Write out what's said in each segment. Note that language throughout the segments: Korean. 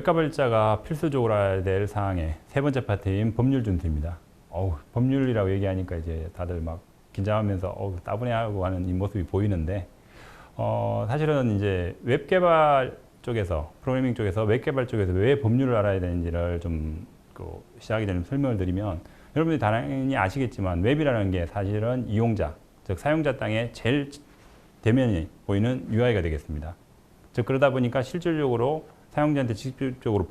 웹개발자가 필수적으로 알아야 될 사항의 세 번째 파트인 법률 준수입니다. 법률이라고 얘기하니까 이제 다들 막 긴장하면서 따분해하고 하는 이 모습이 보이는데, 사실은 이제 웹개발 쪽에서, 프로그래밍 쪽에서, 웹개발 쪽에서 왜 법률을 알아야 되는지를 좀 시작이 되는 설명을 드리면, 여러분들이 당연히 아시겠지만 웹이라는 게 사실은 이용자, 즉 사용자 땅에 제일 대면이 보이는 UI가 되겠습니다. 즉 그러다 보니까 실질적으로 사용자한테 직접적으로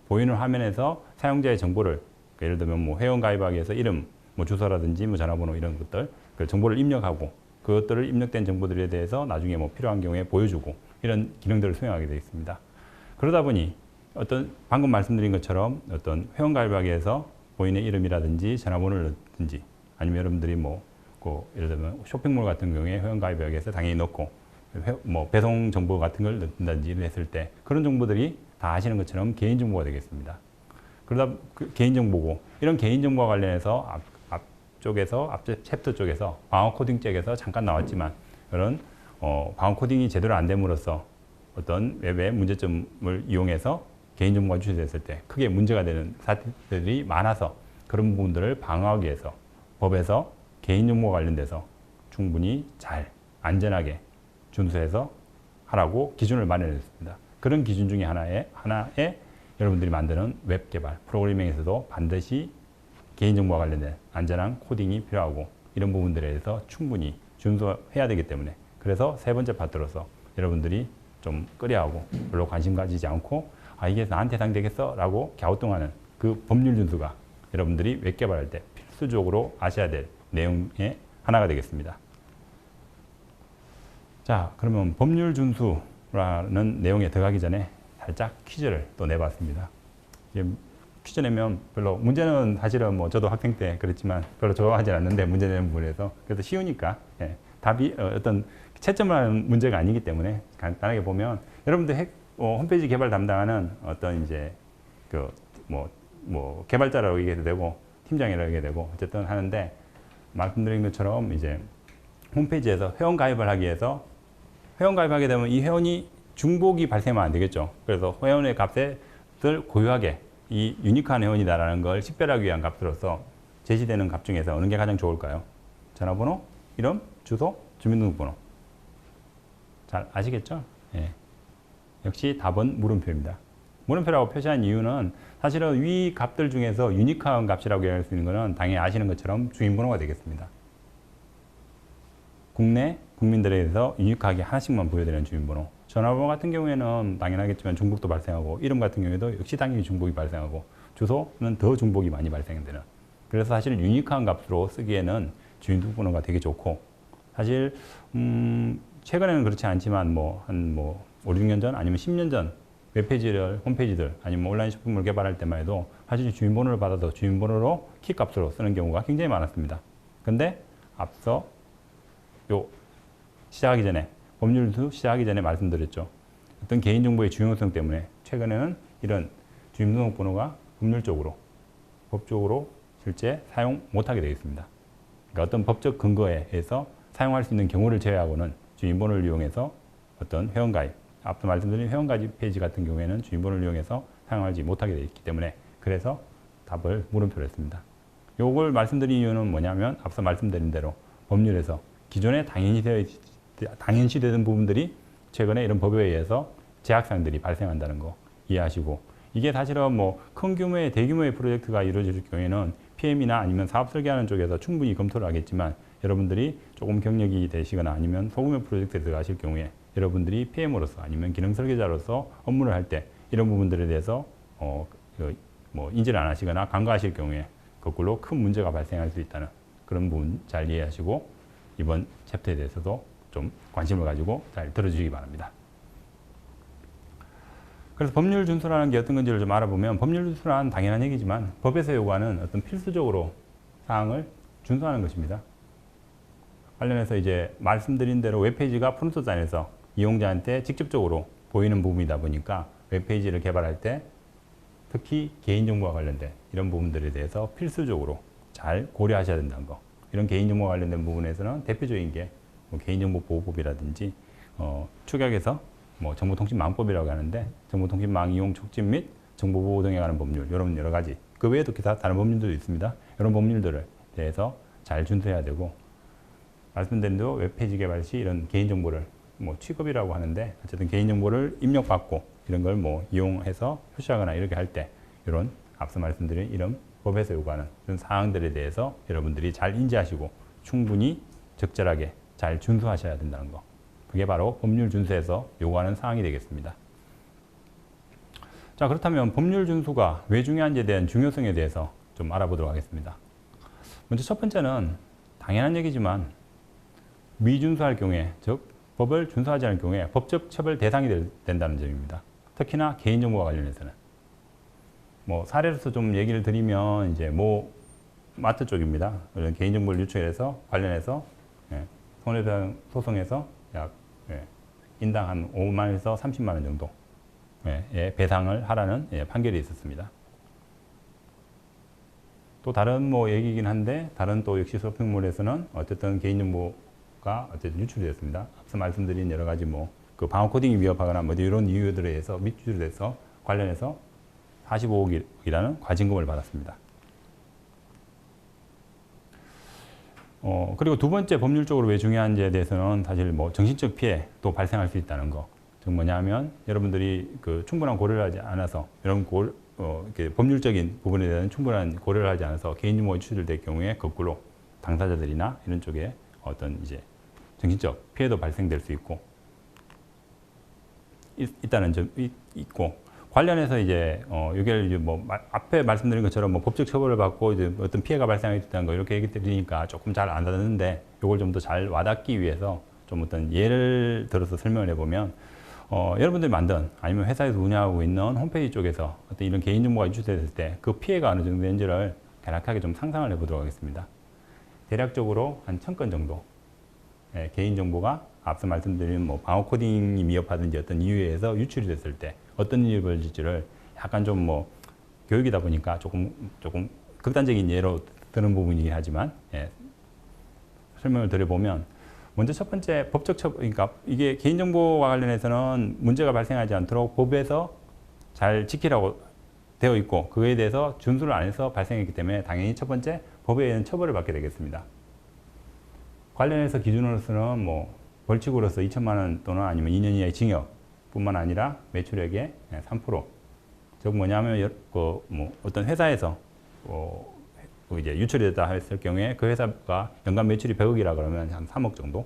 보이는 화면에서 사용자의 정보를, 예를 들면 뭐 회원 가입하기 위해서 이름, 뭐 주소라든지 뭐 전화번호 이런 것들, 그 정보를 입력하고 그것들을 입력된 정보들에 대해서 나중에 뭐 필요한 경우에 보여주고 이런 기능들을 수행하게 되어 있습니다. 그러다 보니 방금 말씀드린 것처럼 어떤 회원 가입하기 위해서 본인의 이름이라든지 전화번호를 넣든지, 아니면 여러분들이 예를 들면 쇼핑몰 같은 경우에 회원 가입하기 위해서 당연히 넣고 배송 정보 같은 걸 넣는다든지 했을 때 그런 정보들이 다 아시는 것처럼 개인정보가 되겠습니다. 그러다 개인정보고, 이런 개인정보와 관련해서 앞 챕터 쪽에서 방어 코딩 쪽에서 잠깐 나왔지만, 이런 방어 코딩이 제대로 안 됨으로써 어떤 웹의 문제점을 이용해서 개인정보가 유출됐을 때 크게 문제가 되는 사태들이 많아서, 그런 부분들을 방어하기 위해서 법에서 개인정보와 관련돼서 충분히 잘 안전하게 준수해서 하라고 기준을 마련했습니다. 그런 기준 중에 하나에 여러분들이 만드는 웹 개발, 프로그래밍에서도 반드시 개인정보와 관련된 안전한 코딩이 필요하고, 이런 부분들에 대해서 충분히 준수해야 되기 때문에, 그래서 세 번째 파트로서 여러분들이 좀 꺼려하고 별로 관심 가지지 않고 이게 나한테 해당되겠어? 라고 갸우뚱하는 그 법률 준수가 여러분들이 웹 개발할 때 필수적으로 아셔야 될 내용의 하나가 되겠습니다. 자, 그러면 법률 준수라는 내용에 들어가기 전에 살짝 퀴즈를 또 내봤습니다. 퀴즈 내면 별로, 문제는 사실은 저도 학생 때 그랬지만 별로 좋아하지 않는데, 문제 내는 부분에서 그래도 쉬우니까, 답이 어떤 채점을 하는 문제가 아니기 때문에 간단하게 보면, 여러분들 홈페이지 개발 담당하는 어떤 이제 개발자라고 얘기해도 되고 팀장이라고 얘기해도 되고 어쨌든 하는데, 말씀드린 것처럼 이제 홈페이지에서 회원 가입을 하기 위해서, 회원 가입하게 되면 이 회원이 중복이 발생하면 안 되겠죠. 그래서 회원의 값을 고유하게, 이 유니크한 회원이다라는 걸 식별하기 위한 값으로서 제시되는 값 중에서 어느 게 가장 좋을까요? 전화번호, 이름, 주소, 주민등록번호. 잘 아시겠죠? 역시 답은 물음표입니다. 물음표라고 표시한 이유는, 사실은 위 값들 중에서 유니크한 값이라고 얘기할 수 있는 것은 당연히 아시는 것처럼 주민번호가 되겠습니다. 국내 국민들에 대해서 유니크하게 하나씩만 보여드리는 주민번호. 전화번호 같은 경우에는 당연하겠지만 중복도 발생하고, 이름 같은 경우에도 역시 당연히 중복이 발생하고, 주소는 더 중복이 많이 발생되는. 그래서 사실 유니크한 값으로 쓰기에는 주민등록번호가 되게 좋고, 사실 최근에는 그렇지 않지만 한 5, 6년 전 아니면 10년 전 홈페이지들 아니면 온라인 쇼핑몰 개발할 때만 해도 사실 주민번호를 받아도 주민번호로 키 값으로 쓰는 경우가 굉장히 많았습니다. 근데 앞서 시작하기 전에, 법률 시작하기 전에 말씀드렸죠. 어떤 개인정보의 중요성 때문에 최근에는 이런 주민등록번호가 법적으로 실제 사용 못하게 되겠습니다. 그러니까 어떤 법적 근거에 의해서 사용할 수 있는 경우를 제외하고는 주민번호를 이용해서 어떤 회원가입, 앞서 말씀드린 회원가입 페이지 같은 경우에는 주민번호를 이용해서 사용하지 못하게 되어 있기 때문에, 그래서 답을 물음표로 했습니다. 요걸 말씀드린 이유는 뭐냐면, 앞서 말씀드린 대로 법률에서 기존에 당연시 되던 부분들이 최근에 이런 법에 의해서 제약사항들이 발생한다는 거 이해하시고, 이게 사실은 큰 규모의 대규모의 프로젝트가 이루어질 경우에는 PM이나 아니면 사업 설계하는 쪽에서 충분히 검토를 하겠지만, 여러분들이 조금 경력이 되시거나 아니면 소규모 프로젝트에 들어가실 경우에 여러분들이 PM으로서 아니면 기능 설계자로서 업무를 할 때 이런 부분들에 대해서 인지를 안 하시거나 간과하실 경우에 거꾸로 큰 문제가 발생할 수 있다는 그런 부분 잘 이해하시고, 이번 챕터에 대해서도 좀 관심을 가지고 잘 들어주시기 바랍니다. 그래서 법률 준수라는 게 어떤 건지를 좀 알아보면, 법률 준수란 당연한 얘기지만 법에서 요구하는 어떤 필수적으로 사항을 준수하는 것입니다. 관련해서 이제 말씀드린 대로 웹페이지가 프론트 단에서 이용자한테 직접적으로 보이는 부분이다 보니까 웹페이지를 개발할 때 특히 개인정보와 관련된 이런 부분들에 대해서 필수적으로 잘 고려하셔야 된다는 거. 이런 개인정보와 관련된 부분에서는 대표적인 게 개인정보보호법이라든지 축약해서 뭐 정보통신망법이라고 하는데 정보통신망 이용 촉진 및 정보보호 등에 관한 법률 이런 여러 가지 그 외에도 기타 다른 법률들도 있습니다. 이런 법률들을 대해서 잘 준수해야 되고 말씀드린 대로 웹페이지 개발 시 이런 개인정보를 뭐 취급이라고 하는데 어쨌든 개인정보를 입력받고 이런 걸 뭐 이용해서 표시하거나 이렇게 할 때 이런 앞서 말씀드린 이런 법에서 요구하는 이런 사항들에 대해서 여러분들이 잘 인지하시고 충분히 적절하게 잘 준수하셔야 된다는 거. 그게 바로 법률 준수에서 요구하는 사항이 되겠습니다. 자, 그렇다면 법률 준수가 왜 중요한지에 대한 중요성에 대해서 좀 알아보도록 하겠습니다. 먼저 첫 번째는 당연한 얘기지만 미준수할 경우에, 즉 법을 준수하지 않을 경우에 법적 처벌 대상이 된다는 점입니다. 특히나 개인정보와 관련해서는. 뭐 사례로서 좀 얘기를 드리면 이제 뭐 마트 쪽입니다. 이런 개인정보를 유출해서 관련해서 손해배상 소송에서 약 인당 한 5만 원에서 30만 원 정도 배상을 하라는 판결이 있었습니다. 또 다른 뭐 얘기긴 한데 다른 또 역시 쇼핑몰에서는 어쨌든 개인정보가 어쨌든 유출되었습니다. 앞서 말씀드린 여러 가지 뭐 그 방어 코딩이 위협하거나 뭐 이런 이유들에 의해서 밑줄에서 관련해서 45억이라는 과징금을 받았습니다. 그리고 두 번째 법률적으로 왜 중요한지에 대해서는 사실 뭐 정신적 피해도 발생할 수 있다는 거. 즉 뭐냐면 여러분들이 그 충분한 고려를 하지 않아서 이런 이렇게 법률적인 부분에 대한 충분한 고려를 하지 않아서 개인정보가 유출될 경우에 거꾸로 당사자들이나 이런 쪽에 어떤 이제 정신적 피해도 발생될 수 있고 있다는 점이 있고 관련해서 이제 이게 이제 뭐 앞에 말씀드린 것처럼 뭐 법적 처벌을 받고 이제 어떤 피해가 발생했다는 거 이렇게 얘기 드리니까 조금 잘 안 듣는데 이걸 좀 더 잘 와닿기 위해서 좀 어떤 예를 들어서 설명을 해보면 여러분들이 만든 아니면 회사에서 운영하고 있는 홈페이지 쪽에서 어떤 이런 개인정보가 유출됐을 때 그 피해가 어느 정도 되는지를 간략하게 좀 상상을 해보도록 하겠습니다. 대략적으로 한 1000건 정도 개인정보가 앞서 말씀드린 뭐 방어 코딩이 미흡하든지 어떤 이유에 의해서 유출이 됐을 때 어떤 일이 벌어질지를 약간 좀 뭐 교육이다 보니까 조금 극단적인 예로 드는 부분이긴 하지만 설명을 드려보면 먼저 첫 번째 법적 처벌, 그러니까 이게 개인정보와 관련해서는 문제가 발생하지 않도록 법에서 잘 지키라고 되어 있고 그거에 대해서 준수를 안 해서 발생했기 때문에 당연히 첫 번째 법에 의한 처벌을 받게 되겠습니다. 관련해서 기준으로서는 뭐 벌칙으로서 2천만 원 또는 아니면 2년 이하의 징역뿐만 아니라 매출액의 3%. 즉 뭐냐면 뭐 어떤 회사에서 이제 유출이 됐다 했을 경우에 그 회사가 연간 매출이 100억이라 그러면 한 3억 정도.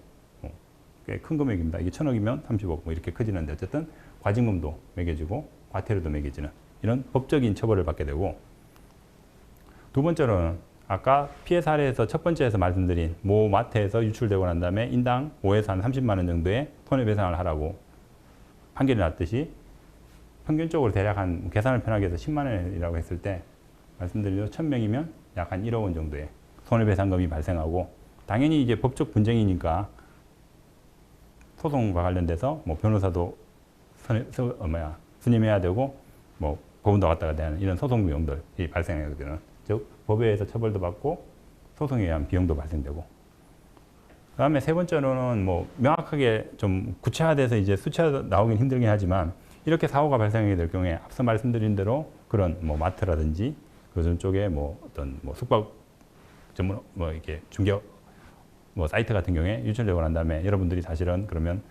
꽤 큰 금액입니다. 이게 1000억이면 30억 뭐 이렇게 커지는데 어쨌든 과징금도 매겨지고 과태료도 매겨지는 이런 법적인 처벌을 받게 되고 두 번째로는 아까 피해 사례에서 첫 번째에서 말씀드린 모 마트에서 유출되고 난 다음에 인당 5에서 한 30만 원 정도의 손해배상을 하라고 판결이 났듯이 평균적으로 대략 한 계산을 편하게 해서 10만 원이라고 했을 때 말씀드린 대로 1000명이면 약 한 1억 원 정도의 손해배상금이 발생하고 당연히 이제 법적 분쟁이니까 소송과 관련돼서 뭐 변호사도 선임해야 되고 뭐 법원도 갔다 가야 되는 이런 소송 비용들이 발생하거든요. 즉 법에 의해서 처벌도 받고 소송에 의한 비용도 발생되고 그 다음에 세 번째로는 뭐 명확하게 좀 구체화돼서 이제 수치가 나오긴 힘들긴 하지만 이렇게 사고가 발생하게 될 경우에 앞서 말씀드린 대로 그런 뭐 마트라든지 그런 쪽에 뭐 어떤 뭐 숙박 전문 뭐 이렇게 중개 뭐 사이트 같은 경우에 유출되고 난 다음에 여러분들이 사실은 그러면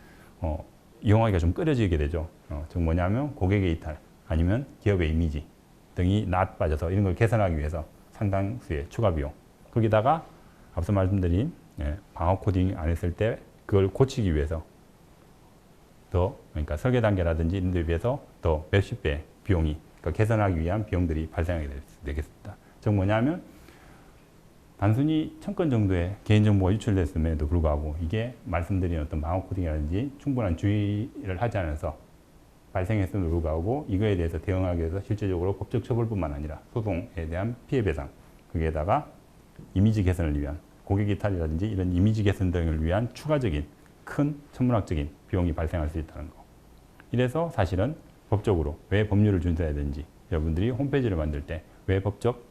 이용하기가 좀 꺼려지게 되죠. 즉 뭐냐면 고객의 이탈 아니면 기업의 이미지 등이 나빠져서 이런 걸 개선하기 위해서 상당수의 추가 비용. 거기다가 앞서 말씀드린 방어 코딩 안 했을 때 그걸 고치기 위해서 더 그러니까 설계 단계라든지 이런 데 비해서 더 몇십 배 비용이 그러니까 개선하기 위한 비용들이 발생하게 되겠습니다. 즉 뭐냐면 단순히 1000건 정도의 개인정보가 유출됐음에도 불구하고 이게 말씀드린 어떤 방어 코딩이라든지 충분한 주의를 하지 않아서 발생했음에도 불구하고 이거에 대해서 대응하기 위해서 실질적으로 법적 처벌뿐만 아니라 소송에 대한 피해 배상 거기에다가 이미지 개선을 위한 고객 이탈이라든지 이런 이미지 개선 등을 위한 추가적인 큰 천문학적인 비용이 발생할 수 있다는 거. 이래서 사실은 법적으로 왜 법률을 준수해야 되는지 여러분들이 홈페이지를 만들 때 왜 법적으로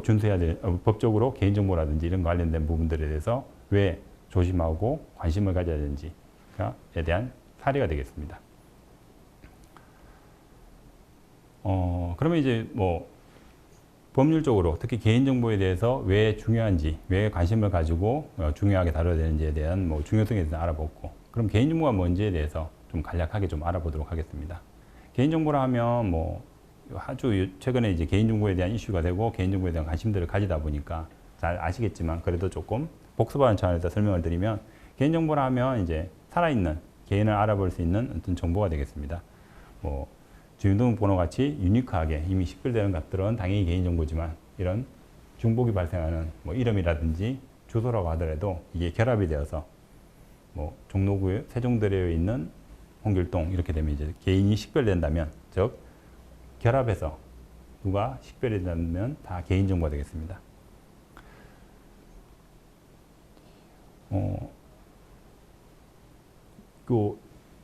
준수해야 되 법적으로 개인정보라든지 이런 관련된 부분들에 대해서 왜 조심하고 관심을 가져야 되는지에 대한 사례가 되겠습니다. 그러면 이제 뭐 법률적으로 특히 개인정보에 대해서 왜 중요한지, 왜 관심을 가지고 중요하게 다뤄야 되는지에 대한 뭐 중요성에 대해서 알아보고, 그럼 개인정보가 뭔지에 대해서 좀 간략하게 좀 알아보도록 하겠습니다. 개인정보라 하면 뭐 아주 최근에 이제 개인정보에 대한 이슈가 되고 개인정보에 대한 관심들을 가지다 보니까 잘 아시겠지만, 그래도 조금 복습하는 차원에서 설명을 드리면, 개인정보라 하면 이제 살아있는 개인을 알아볼 수 있는 어떤 정보가 되겠습니다. 뭐 주민등록번호 같이 유니크하게 이미 식별되는 것들은 당연히 개인정보지만, 이런 중복이 발생하는 뭐 이름이라든지 주소라고 하더라도 이게 결합이 되어서 뭐 종로구에 세종대로에 있는 홍길동 이렇게 되면 이제 개인이 식별된다면, 즉 결합해서 누가 식별이 된다면 다 개인정보가 되겠습니다. 그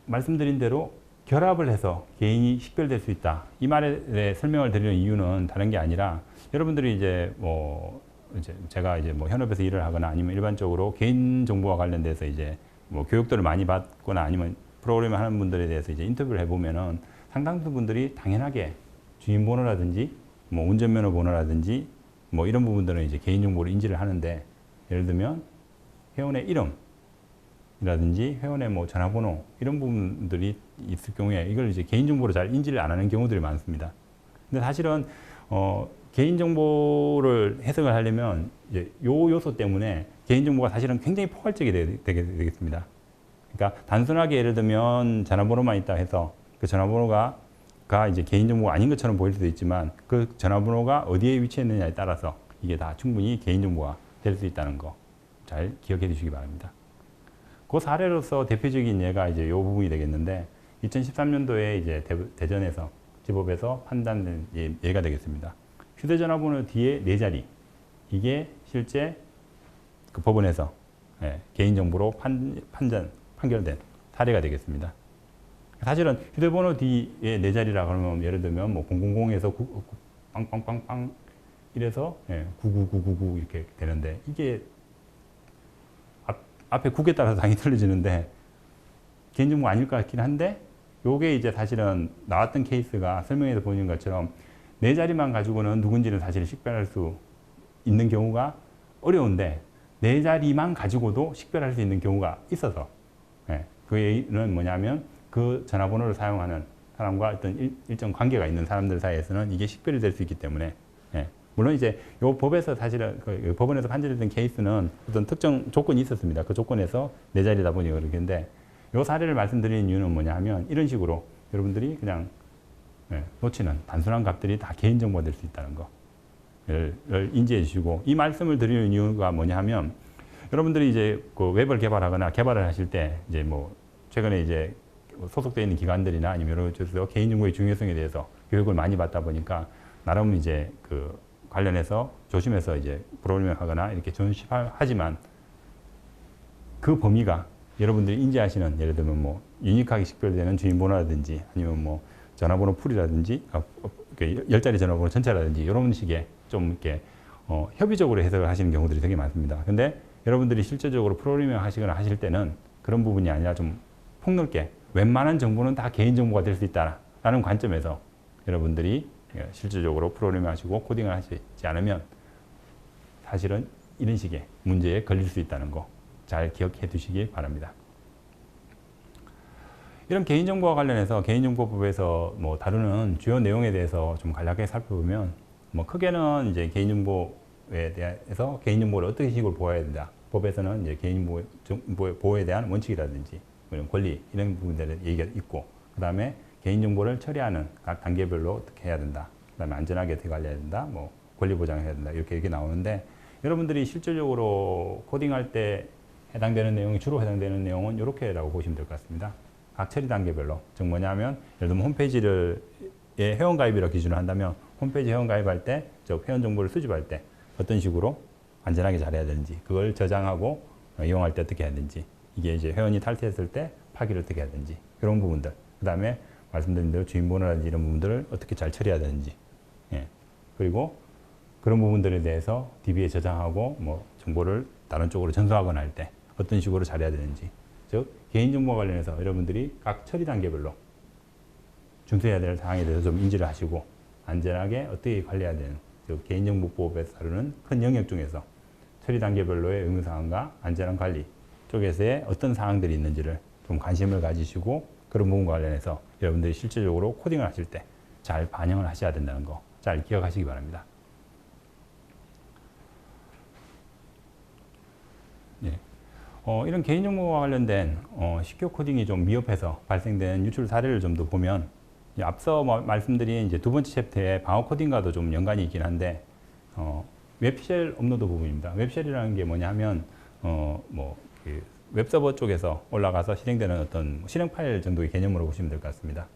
말씀드린 대로 결합을 해서 개인이 식별될 수 있다. 이 말에 설명을 드리는 이유는 다른 게 아니라, 여러분들이 이제 뭐 이제 제가 이제 뭐 현업에서 일을 하거나 아니면 일반적으로 개인 정보와 관련돼서 이제 뭐 교육들을 많이 받거나 아니면 프로그램을 하는 분들에 대해서 이제 인터뷰를 해보면은 상당수 분들이 당연하게 주민번호라든지 뭐 운전면허 번호라든지 뭐 이런 부분들은 이제 개인정보를 인지를 하는데, 예를 들면 회원의 이름이라든지 회원의 뭐 전화번호 이런 부분들이 있을 경우에 이걸 이제 개인정보로 잘 인지를 안 하는 경우들이 많습니다. 근데 사실은 개인정보를 해석을 하려면 이제 요 요소 때문에 개인정보가 사실은 굉장히 포괄적이 되겠습니다. 그러니까 단순하게 예를 들면 전화번호만 있다 해서 그 전화번호가 이제 개인정보가 아닌 것처럼 보일 수도 있지만, 그 전화번호가 어디에 위치했느냐에 따라서 이게 다 충분히 개인정보가 될 수 있다는 거 잘 기억해 주시기 바랍니다. 그 사례로서 대표적인 예가 이제 이 부분이 되겠는데, 2013년도에 이제 대전에서 지법에서 판단된 예가 되겠습니다. 휴대전화번호 뒤에 4자리, 이게 실제 그 법원에서 개인정보로 판결된 사례가 되겠습니다. 사실은 휴대번호 뒤에 4자리라 그러면 예를 들면 뭐 000에서 빵빵빵빵 이래서 99999 이렇게 되는데, 이게 앞에 국에 따라서 당연히 틀려지는데 개인정보가 아닐 것 같긴 한데, 요게 이제 사실은 나왔던 케이스가 설명에서 보이는 것처럼 4자리만 가지고는 누군지는 사실 식별할 수 있는 경우가 어려운데, 4자리만 가지고도 식별할 수 있는 경우가 있어서, 그 얘기는 뭐냐면 그 전화번호를 사용하는 사람과 어떤 일정 관계가 있는 사람들 사이에서는 이게 식별이 될 수 있기 때문에, 물론 이제 요 법에서 사실은 그 법원에서 판결된 케이스는 어떤 특정 조건이 있었습니다. 그 조건에서 4자리다 보니 그렇겠는데, 요 사례를 말씀드리는 이유는 뭐냐 하면, 이런 식으로 여러분들이 그냥 놓치는 단순한 값들이 다 개인정보가 될 수 있다는 거를 인지해 주시고, 이 말씀을 드리는 이유가 뭐냐 하면, 여러분들이 이제 그 웹을 개발하거나 개발을 하실 때 이제 뭐 최근에 이제 소속되어 있는 기관들이나 아니면 여러 쪽에서 개인정보의 중요성에 대해서 교육을 많이 받다 보니까 나름 이제 그 관련해서 조심해서 이제 프로그래밍 하거나 이렇게 전시하지만, 그 범위가 여러분들이 인지하시는 예를 들면 뭐 유니크하게 식별되는 주민번호라든지 아니면 뭐 전화번호 풀이라든지 10자리 전화번호 전체라든지 이런 식의 좀 이렇게 협의적으로 해석을 하시는 경우들이 되게 많습니다. 근데 여러분들이 실제적으로 프로그래밍 하시거나 하실 때는 그런 부분이 아니라 좀 폭넓게 웬만한 정보는 다 개인정보가 될 수 있다라는 관점에서 여러분들이 실질적으로 프로그래밍 하시고 코딩을 하시지 않으면 사실은 이런 식의 문제에 걸릴 수 있다는 거 잘 기억해 두시기 바랍니다. 이런 개인정보와 관련해서 개인정보법에서 뭐 다루는 주요 내용에 대해서 좀 간략하게 살펴보면, 뭐 크게는 이제 개인정보에 대해서 개인정보를 어떤 식으로 보호해야 된다. 법에서는 이제 개인정보 보호에 대한 원칙이라든지 권리 이런 부분들에 얘기가 있고, 그 다음에 개인정보를 처리하는 각 단계별로 어떻게 해야 된다. 그 다음에 안전하게 어떻게 관리해야 된다. 뭐 권리 보장을 해야 된다. 이렇게 나오는데, 여러분들이 실질적으로 코딩할 때 주로 해당되는 내용은 이렇게라고 보시면 될 것 같습니다. 각 처리 단계별로. 즉 뭐냐면, 예를 들면 홈페이지를 회원가입이라고 기준을 한다면, 홈페이지 회원가입할 때, 즉 회원정보를 수집할 때 어떤 식으로 안전하게 잘해야 되는지, 그걸 저장하고 이용할 때 어떻게 해야 되는지, 이게 이제 회원이 탈퇴했을 때 파기를 어떻게 해야 되는지, 이런 부분들. 그 다음에 말씀드린 대로 주민번호라든지 이런 부분들을 어떻게 잘 처리해야 되는지, 그리고 그런 부분들에 대해서 DB에 저장하고 뭐 정보를 다른 쪽으로 전송하거나 할 때 어떤 식으로 잘해야 되는지, 즉 개인정보와 관련해서 여러분들이 각 처리 단계별로 준수해야 될 사항에 대해서 좀 인지를 하시고 안전하게 어떻게 관리해야 되는, 즉 개인정보보호법에서 다루는 큰 영역 중에서 처리 단계별로의 의무사항과 안전한 관리 쪽에서의 어떤 사항들이 있는지를 좀 관심을 가지시고 그런 부분과 관련해서 여러분들이 실질적으로 코딩을 하실 때 잘 반영을 하셔야 된다는 거 잘 기억하시기 바랍니다. 예. 이런 개인정보와 관련된 시큐어 코딩이 좀 미흡해서 발생된 유출 사례를 좀 더 보면 앞서 말씀드린 이제 두 번째 챕터의 방어 코딩과도 좀 연관이 있긴 한데 웹쉘 업로드 부분입니다. 웹쉘이라는 게 뭐냐 하면 그 웹서버 쪽에서 올라가서 실행되는 어떤 실행 파일 정도의 개념으로 보시면 될 것 같습니다.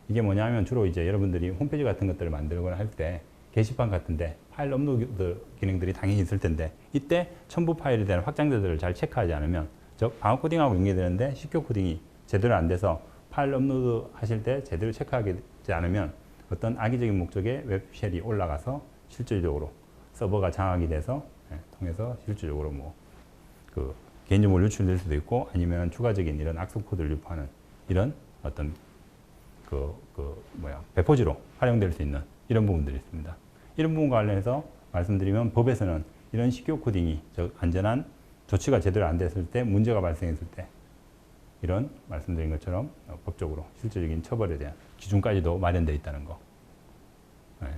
이게 뭐냐 하면 주로 이제 여러분들이 홈페이지 같은 것들을 만들거나 할 때 게시판 같은데 파일 업로드 기능들이 당연히 있을 텐데 이때 첨부 파일에 대한 확장자들을 잘 체크하지 않으면 즉 방어 코딩하고 연계되는데 시큐어 코딩이 제대로 안 돼서 파일 업로드 하실 때 제대로 체크하지 않으면 어떤 악의적인 목적의 웹쉘이 올라가서 실질적으로 서버가 장악이 돼서 통해서 실질적으로 그 개인정보를 유출될 수도 있고 아니면 추가적인 이런 악성 코드를 유포하는 이런 어떤 배포지로 활용될 수 있는 이런 부분들이 있습니다. 이런 부분과 관련해서 말씀드리면 법에서는 이런 시큐어 코딩이 즉 안전한 조치가 제대로 안 됐을 때 문제가 발생했을 때 이런 말씀드린 것처럼 법적으로 실질적인 처벌에 대한 기준까지도 마련되어 있다는 거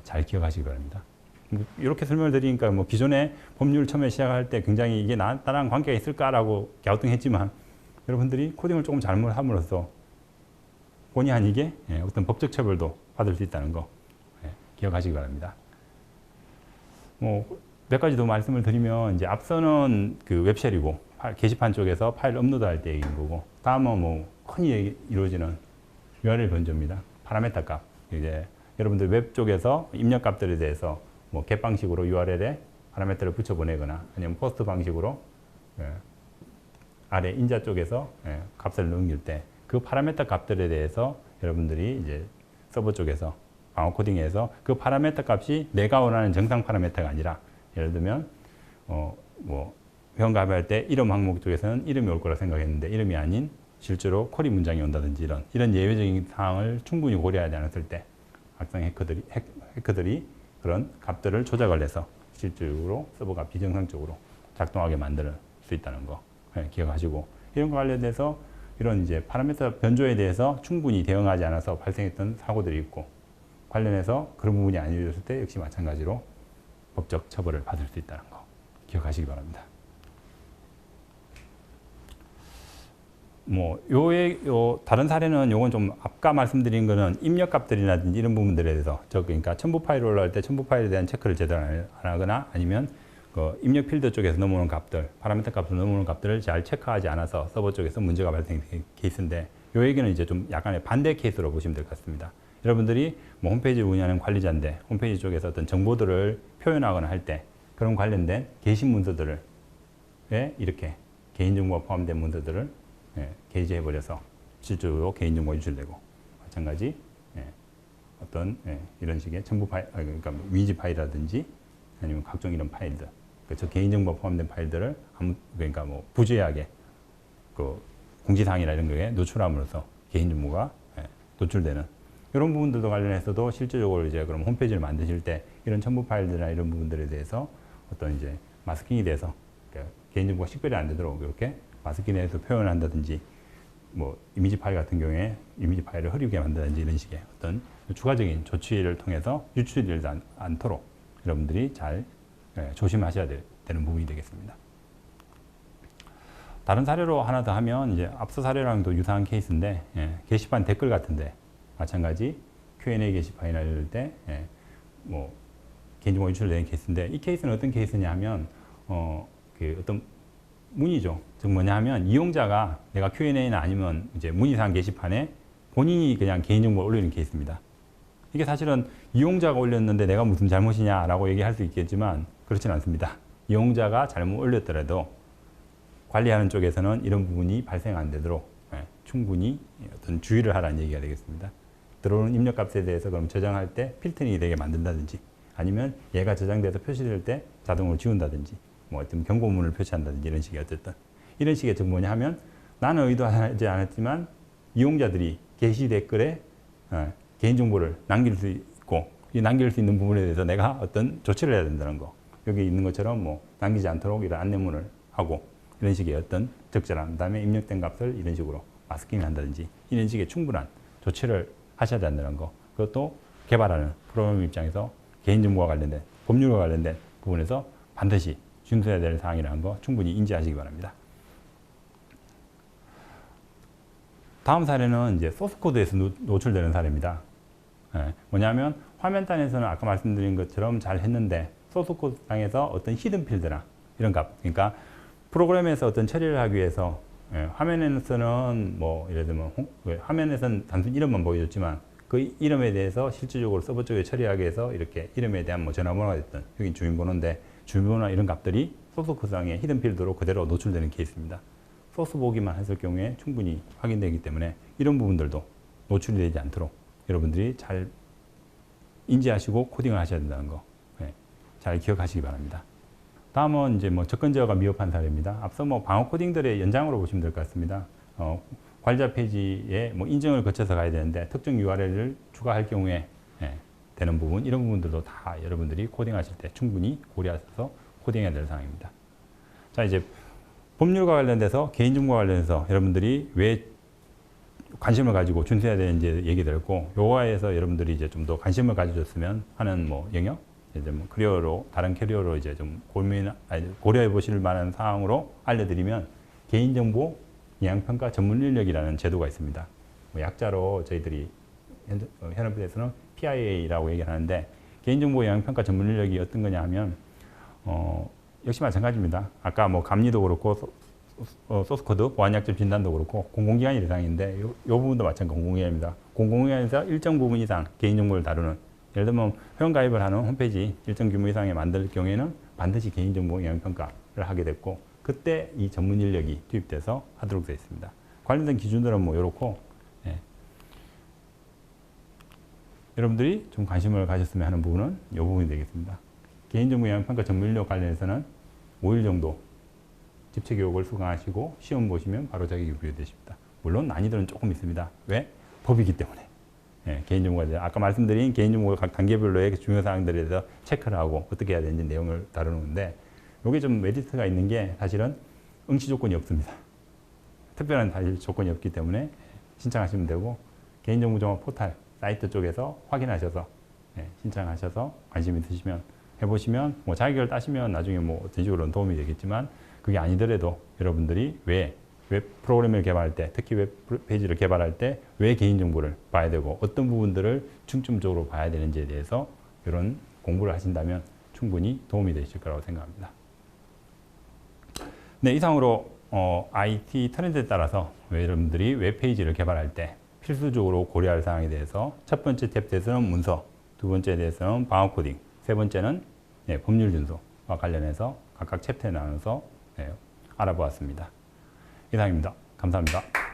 잘 기억하시기 바랍니다. 이렇게 설명을 드리니까 기존에 법률 처음에 시작할 때 굉장히 이게 나랑 관계가 있을까라고 갸우뚱했지만 여러분들이 코딩을 조금 잘못함으로써 본의 아니게 어떤 법적 처벌도 받을 수 있다는 거 기억하시기 바랍니다. 몇 가지 더 말씀을 드리면 이제 앞서는 그 웹쉘이고 게시판 쪽에서 파일 업로드할 때 얘기인 거고 다음은 흔히 이루어지는 URL 변조입니다. 파라메타 값. 이제 여러분들 웹 쪽에서 입력 값들에 대해서 get 방식으로 URL에 파라메타를 붙여 보내거나 아니면 포스트 방식으로 아래 인자 쪽에서 값을 넘길 때 그 파라메타 값들에 대해서 여러분들이 이제 서버 쪽에서 방어 코딩에서 그 파라메타 값이 내가 원하는 정상 파라메타가 아니라 예를 들면 회원 가입할 때 이름 항목 쪽에서는 이름이 올 거라 생각했는데 이름이 아닌 실제로 쿼리 문장이 온다든지 이런 예외적인 사항을 충분히 고려하지 않았을 때 악성 해커들이 그런 값들을 조작을 해서 실질적으로 서버가 비정상적으로 작동하게 만들 수 있다는 거 기억하시고 이런 거 관련돼서 이런 이제 파라미터 변조에 대해서 충분히 대응하지 않아서 발생했던 사고들이 있고 관련해서 그런 부분이 안 이루어졌을 때 역시 마찬가지로 법적 처벌을 받을 수 있다는 거 기억하시기 바랍니다. 다른 사례는 요건 좀 아까 말씀드린 거는 입력 값들이라든지 이런 부분들에 대해서 그러니까 첨부 파일 올라갈 때 첨부 파일에 대한 체크를 제대로 안 하거나 아니면 그 입력 필드 쪽에서 넘어오는 값들, 파라미터 값으로 넘어오는 값들을 잘 체크하지 않아서 서버 쪽에서 문제가 발생된 케이스인데 요 얘기는 이제 좀 약간의 반대 케이스로 보시면 될 것 같습니다. 여러분들이 홈페이지 운영하는 관리자인데 홈페이지 쪽에서 어떤 정보들을 표현하거나 할 때 그런 관련된 게시 문서들을 이렇게 개인정보가 포함된 문서들을 게시해버려서 실제로 개인정보가 유출되고 마찬가지 어떤 이런 식의 첨부 파일, 그러니까 위지 파일이라든지 아니면 각종 이런 파일들, 저 개인정보가 포함된 파일들을 그러니까 부주의하게 그 공지사항이나 이런 거에 노출함으로써 개인정보가 노출되는 이런 부분들도 관련해서도 실질적으로 이제 그럼 홈페이지를 만드실 때 이런 첨부 파일들이나 이런 부분들에 대해서 어떤 이제 마스킹이 돼서 그러니까 개인정보가 식별이 안 되도록 이렇게 마스킹에 대해서 표현을 한다든지 이미지 파일 같은 경우에 이미지 파일을 흐리게 만든다든지 이런 식의 어떤 추가적인 조치를 통해서 유출이 되지 않도록 여러분들이 잘 조심하셔야 되는 부분이 되겠습니다. 다른 사례로 하나 더 하면 이제 앞서 사례랑도 유사한 케이스인데 게시판 댓글 같은데 마찬가지 Q&A 게시판이나 이럴 때 개인정보가 유출되는 케이스인데 이 케이스는 어떤 케이스냐 하면 그 어떤 문의죠. 즉 뭐냐 하면 이용자가 내가 Q&A나 아니면 이제 문의사항 게시판에 본인이 그냥 개인정보를 올리는 케이스입니다. 이게 사실은 이용자가 올렸는데 내가 무슨 잘못이냐라고 얘기할 수 있겠지만 그렇진 않습니다. 이용자가 잘못 올렸더라도 관리하는 쪽에서는 이런 부분이 발생 안 되도록 충분히 어떤 주의를 하라는 얘기가 되겠습니다. 들어오는 입력값에 대해서 그럼 저장할 때 필터링이 되게 만든다든지 아니면 얘가 저장돼서 표시될 때 자동으로 지운다든지 어떤 경고문을 표시한다든지 이런 식의 어쨌든 이런 식의 즉 뭐냐 하면 나는 의도하지 않았지만 이용자들이 게시 댓글에 개인정보를 남길 수 있고 이 남길 수 있는 부분에 대해서 내가 어떤 조치를 해야 된다는 거. 여기 있는 것처럼 뭐 남기지 않도록 이런 안내문을 하고 이런 식의 어떤 적절한 그다음에 입력된 값을 이런 식으로 마스킹을 한다든지 이런 식의 충분한 조치를 하셔야 된다는 거. 그것도 개발하는 프로그래머 입장에서 개인정보와 관련된 법률과 관련된 부분에서 반드시 준수해야 될 사항이라는 거 충분히 인지하시기 바랍니다. 다음 사례는 이제 소스코드에서 노출되는 사례입니다. 뭐냐면 화면단에서는 아까 말씀드린 것처럼 잘 했는데 소스코드상에서 어떤 히든 필드나 이런 값, 그러니까 프로그램에서 어떤 처리를 하기 위해서 화면에서는 뭐 예를 들면 화면에서는 단순 이름만 보여줬지만 그 이름에 대해서 실질적으로 서버 쪽에 처리하기 위해서 이렇게 이름에 대한 뭐 전화번호가 됐든 여기 주민번호인데 주민번호나 이런 값들이 소스코드상의 히든 필드로 그대로 노출되는 케이스입니다. 소스 보기만 했을 경우에 충분히 확인되기 때문에 이런 부분들도 노출이 되지 않도록 여러분들이 잘 인지하시고 코딩을 하셔야 된다는 거 잘 기억하시기 바랍니다. 다음은 이제 뭐 접근 제어가 미흡한 사례입니다. 앞서 뭐 방어 코딩들의 연장으로 보시면 될 것 같습니다. 관리자 페이지에 뭐 인증을 거쳐서 가야 되는데 특정 URL을 추가할 경우에 되는 부분 이런 부분들도 다 여러분들이 코딩하실 때 충분히 고려하셔서 코딩해야 될 사항입니다. 자 이제 법률과 관련돼서 개인정보와 관련해서 여러분들이 왜 관심을 가지고 준수해야 되는지 얘기 드렸고 요거에서 여러분들이 이제 좀 더 관심을 가져줬으면 하는 뭐 영역 이제 뭐 커리어로 다른 캐리어로 이제 좀 고려해 보실 만한 사항으로 알려드리면 개인정보 영향평가 전문 인력이라는 제도가 있습니다. 뭐 약자로 저희들이 현업에서는 PIA라고 얘기를 하는데 개인정보 영향평가 전문 인력이 어떤 거냐 하면 역시 마찬가지입니다. 아까 뭐 감리도 그렇고 소스코드 보안약점 진단도 그렇고 공공기관이 대상인데 요 부분도 마찬가지 공공기관입니다. 공공기관에서 일정 부분 이상 개인정보를 다루는 예를 들면 회원가입을 하는 홈페이지 일정 규모 이상에 만들 경우에는 반드시 개인정보 영향평가를 하게 됐고 그때 이 전문 인력이 투입돼서 하도록 되어 있습니다. 관련된 기준들은 뭐 이렇고 여러분들이 좀 관심을 가졌으면 하는 부분은 이 부분이 되겠습니다. 개인정보 영향평가 전문 인력 관련해서는 5일 정도 집체 교육을 수강하시고 시험 보시면 바로 자격이 부여되십니다. 물론 난이도는 조금 있습니다. 왜? 법이기 때문에. 개인정보가 아까 말씀드린 개인정보 각 단계별로의 중요 사항들에 대해서 체크를 하고 어떻게 해야 되는지 내용을 다루는데 이게 좀 메리트가 있는 게 사실은 응시 조건이 없습니다. 특별한 사실 조건이 없기 때문에 신청하시면 되고 개인정보 종합 포털 사이트 쪽에서 확인하셔서 신청하셔서 관심 있으시면 해보시면 뭐 자격을 따시면 나중에 뭐 어떤 식으로는 도움이 되겠지만 그게 아니더라도 여러분들이 왜 프로그램을 개발할 때 특히 웹 페이지를 개발할 때 왜 개인정보를 봐야 되고 어떤 부분들을 중점적으로 봐야 되는지에 대해서 이런 공부를 하신다면 충분히 도움이 되실 거라고 생각합니다. 네, 이상으로 IT 트렌드에 따라서 여러분들이 웹페이지를 개발할 때 필수적으로 고려할 사항에 대해서 첫 번째 탭에 대해서는 문서, 두 번째에 대해서는 방어 코딩, 세 번째는 법률 준수와 관련해서 각각 챕터에 나눠서 알아보았습니다. 이상입니다. 감사합니다.